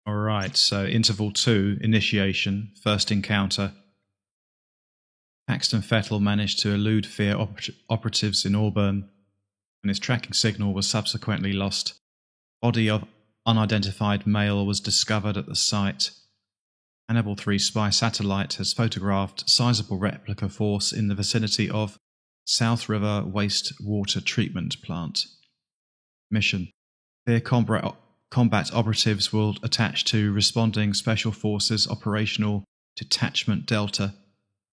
Alright, so interval 2, initiation, first encounter. Paxton Fettel managed to elude Fear operatives in Auburn, and his tracking signal was subsequently lost. Body of unidentified male was discovered at the site. Hannibal 3 spy satellite has photographed sizable replica force in the vicinity of South River wastewater treatment plant. Mission: Fear combat operatives will attach to Responding Special Forces Operational Detachment Delta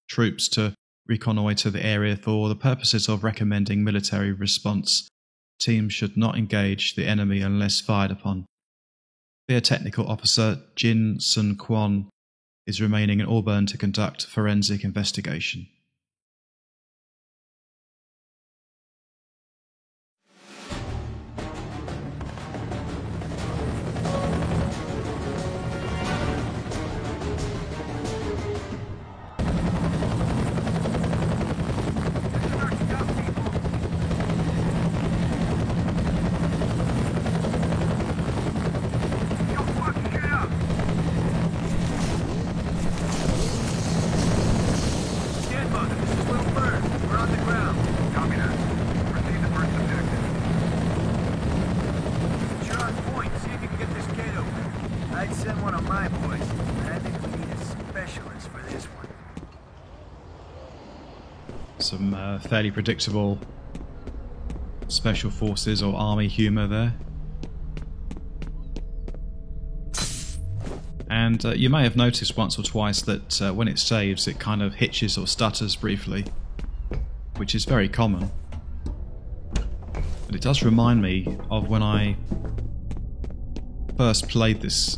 troops to reconnoitre the area for the purposes of recommending military response. Teams should not engage the enemy unless fired upon. Fear Technical Officer Jin Sun Kwon is remaining in Auburn to conduct forensic investigation. Some fairly predictable Special Forces or Army humour there. And you may have noticed once or twice that when it saves it kind of hitches or stutters briefly, which is very common. But it does remind me of when I first played this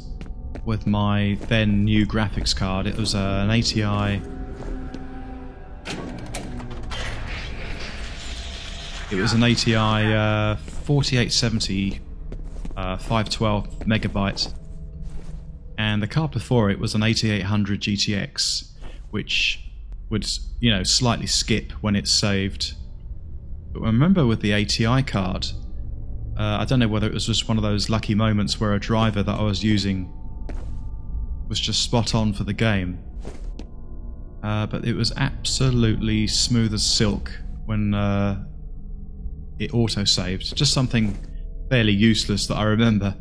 with my then new graphics card. It was an ATI. It was an ATI 4870 512 megabyte, and the card before it was an 8800 GTX, which would, you know, slightly skip when it's saved. But I remember with the ATI card, I don't know whether it was just one of those lucky moments where a driver that I was using was just spot on for the game, but it was absolutely smooth as silk when it auto-saved. Just something fairly useless that I remember.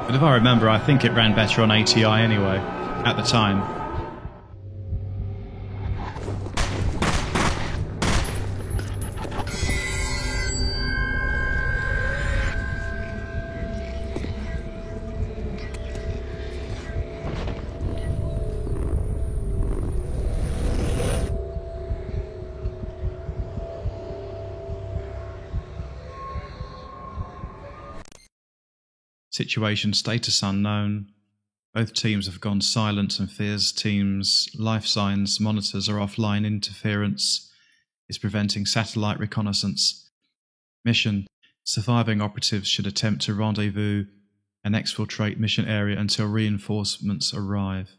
But if I remember, I think it ran better on ATI anyway, at the time. Situation status unknown. Both teams have gone silent, and Fear's team's life signs monitors are offline. Interference is preventing satellite reconnaissance. Mission: surviving operatives should attempt to rendezvous and exfiltrate mission area until reinforcements arrive.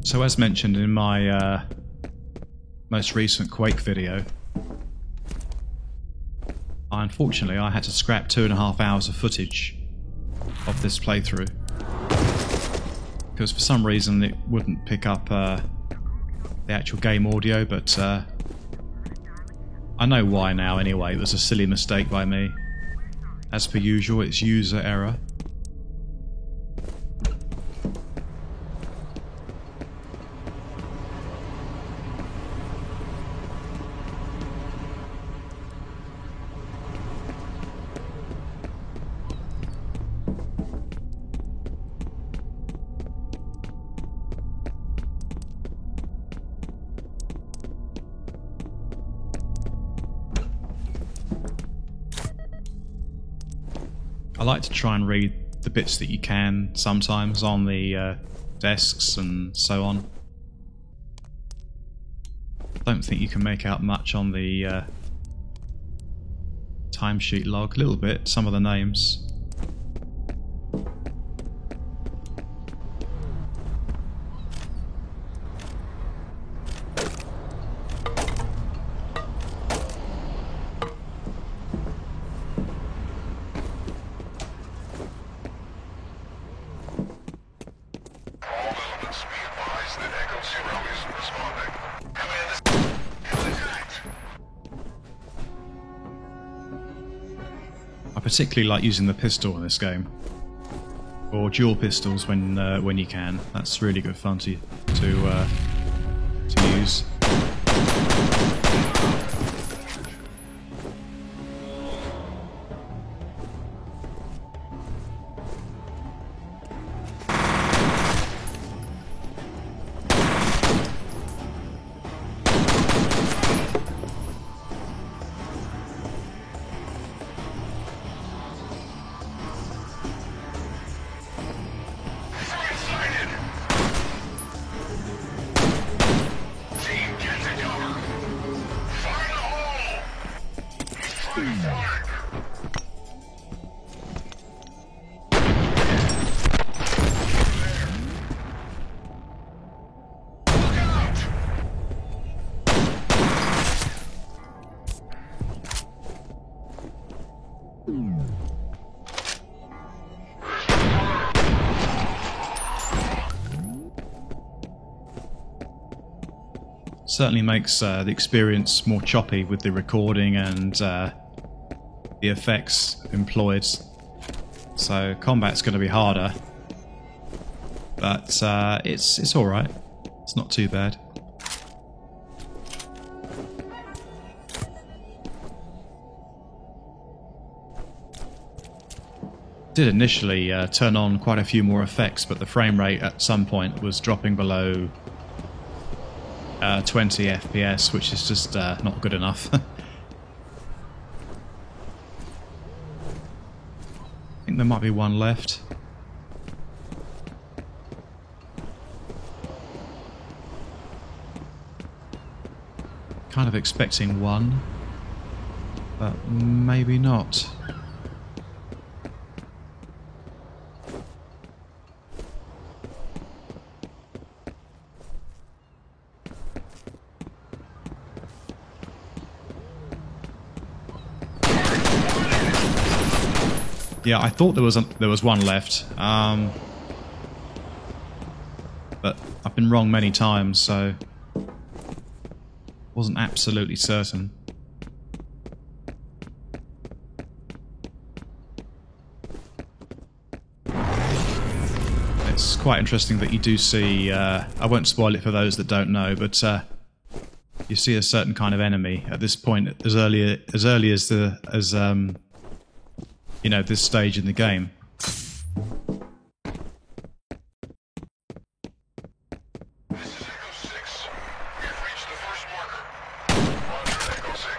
So as mentioned in my most recent Quake video, unfortunately I had to scrap 2.5 hours of footage of this playthrough because for some reason it wouldn't pick up the actual game audio, but I know why now anyway. It was a silly mistake by me. As per usual, it's user error. I like to try and read the bits that you can sometimes on the desks and so on. Don't think you can make out much on the timesheet log. A little bit, some of the names. I particularly like using the pistol in this game, or dual pistols when you can. That's really good fun to use. Certainly makes the experience more choppy with the recording and the effects employed. So combat's going to be harder, but it's all right. It's not too bad. Did initially turn on quite a few more effects, but the frame rate at some point was dropping below 20 FPS, which is just not good enough. I think there might be one left. Kind of expecting one, but maybe not. Yeah, I thought there was one left, but I've been wrong many times, so wasn't absolutely certain. It's quite interesting that you do see. I won't spoil it for those that don't know, but you see a certain kind of enemy at this point, as early as you know, this stage in the game. This is Echo 6. We've reached the first marker. Roger, Echo 6.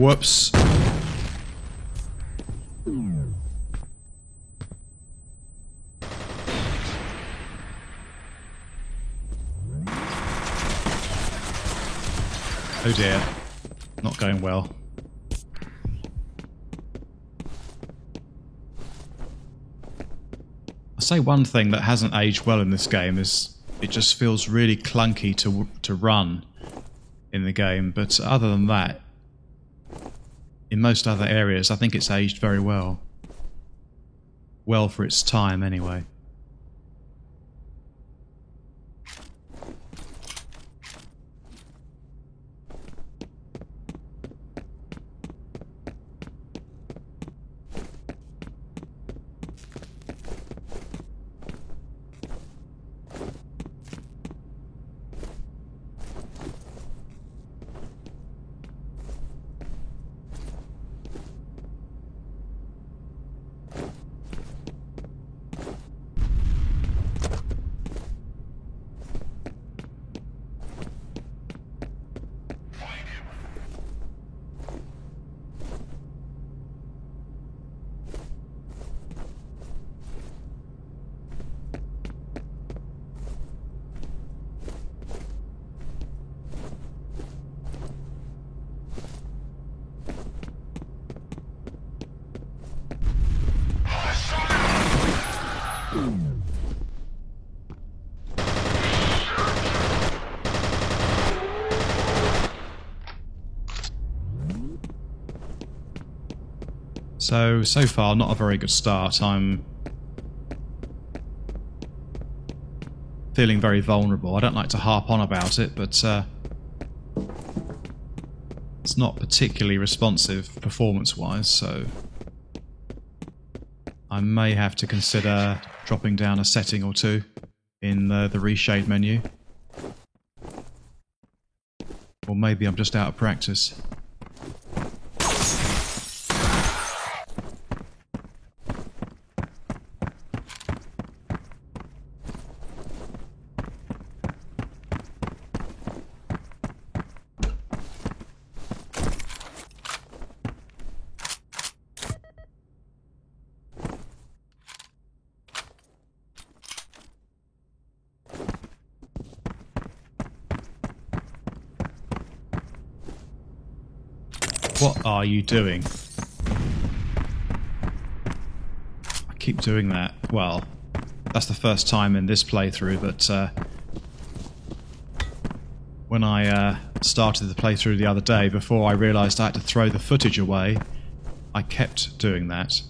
Whoops. Oh dear. Not going well. I'll say one thing that hasn't aged well in this game is it just feels really clunky to run in the game, but other than that, in most other areas I think it's aged very well. Well for its time anyway. So far, not a very good start. I'm feeling very vulnerable. I don't like to harp on about it, but it's not particularly responsive performance-wise, so I may have to consider dropping down a setting or two in the reshade menu. Or maybe I'm just out of practice. What are you doing? I keep doing that. Well, that's the first time in this playthrough, but when I started the playthrough the other day, before I realised I had to throw the footage away, I kept doing that.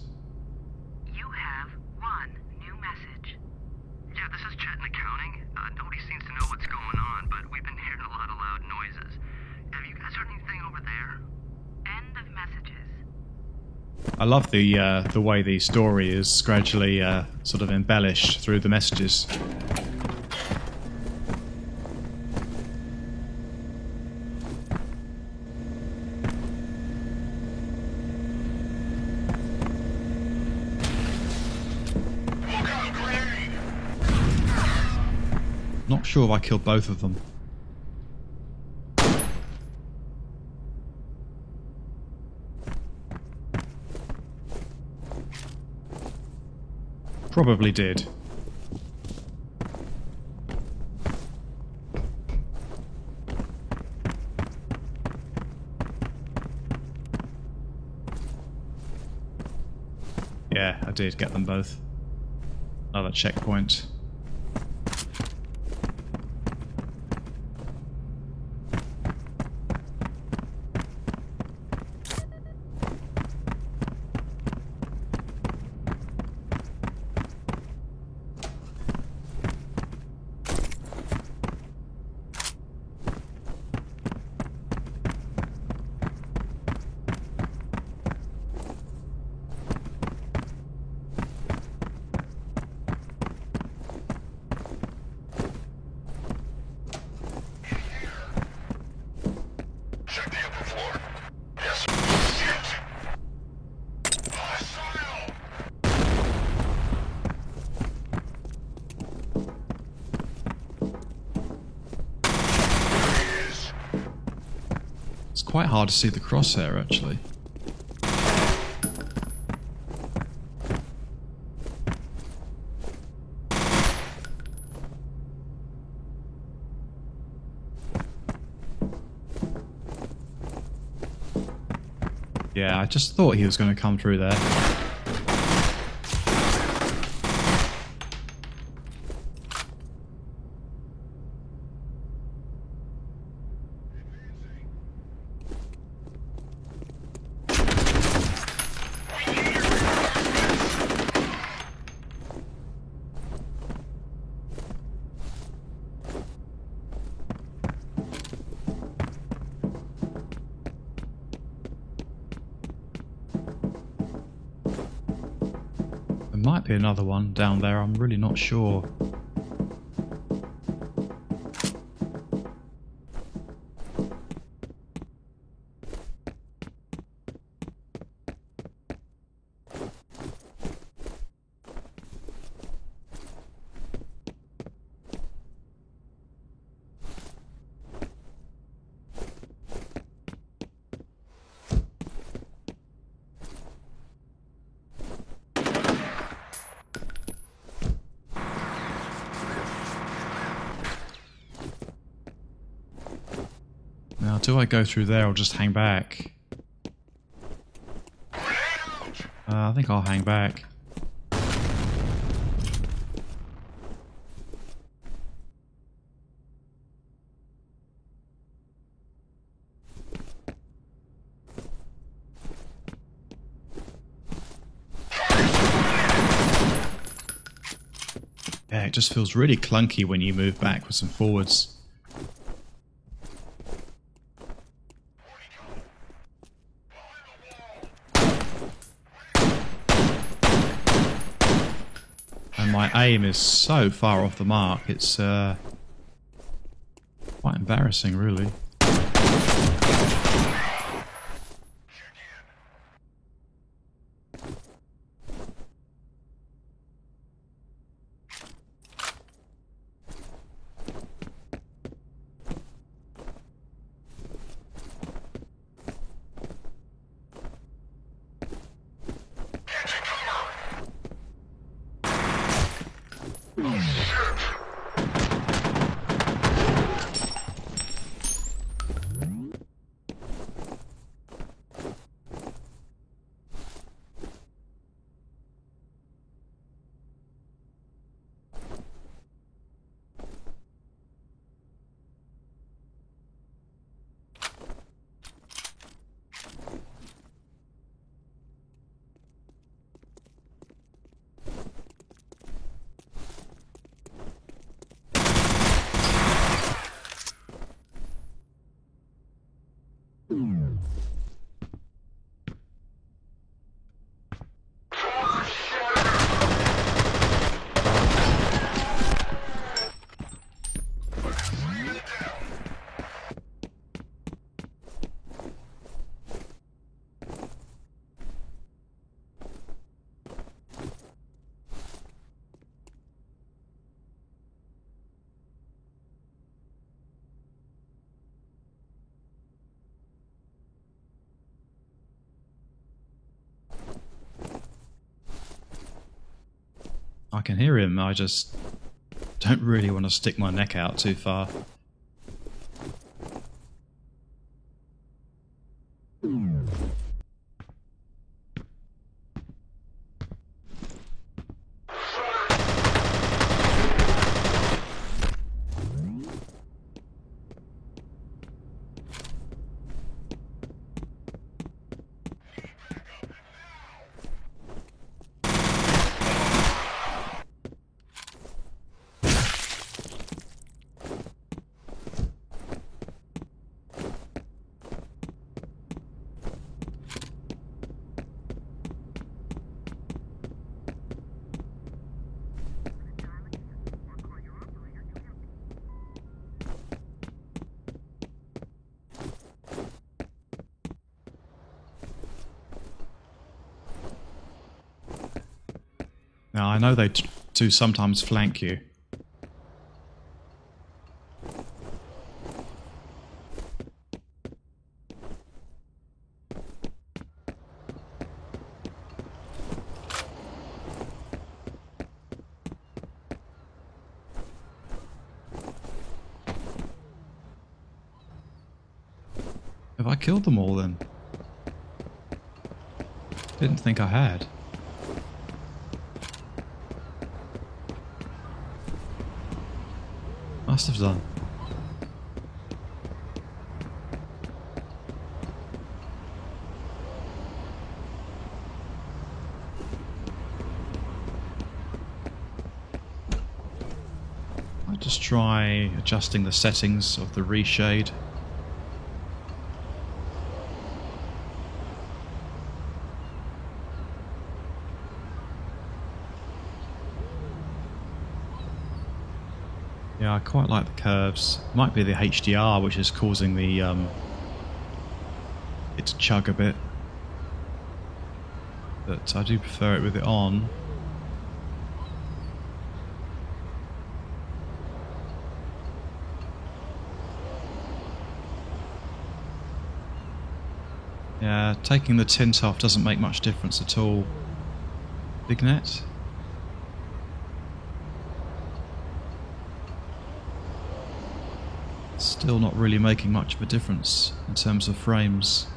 You have one new message. Yeah, this is Chet in accounting. Nobody seems to know what's going on, but we've been hearing a lot of loud noises. Have you guys heard anything over there? End of messages. I love the way the story is gradually sort of embellished through the messages. Look out, grenade! Not sure if I killed both of them. Probably did. Yeah, I did get them both. Another checkpoint. quite hard to see the crosshair, actually. Yeah, I just thought he was going to come through there. There might be another one down there, I'm really not sure. Now, do I go through there or just hang back? I think I'll hang back. Yeah, it just feels really clunky when you move backwards and forwards. And my aim is so far off the mark, it's quite embarrassing, really. I can hear him, I just don't really want to stick my neck out too far. Now, I know they do sometimes flank you. Have I killed them all then? Didn't think I had. Must have done. I'll just try adjusting the settings of the reshade. Yeah, I quite like the curves. Might be the HDR which is causing the it to chug a bit, but I do prefer it with it on. Yeah, taking the tint off doesn't make much difference at all. Bignet? Still not really making much of a difference in terms of frames.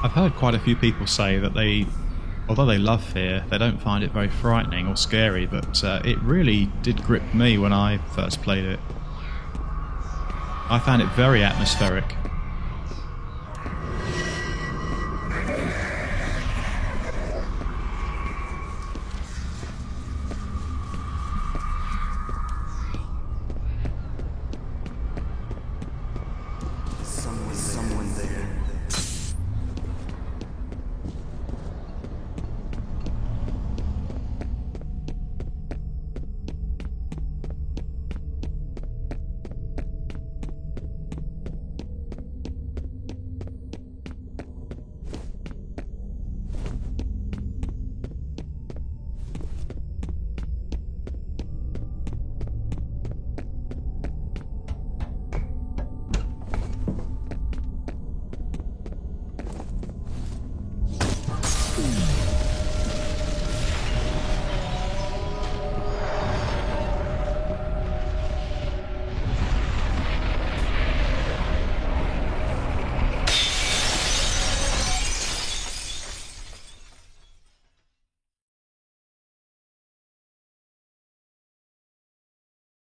I've heard quite a few people say that although they love Fear, they don't find it very frightening or scary, but it really did grip me when I first played it. I found it very atmospheric.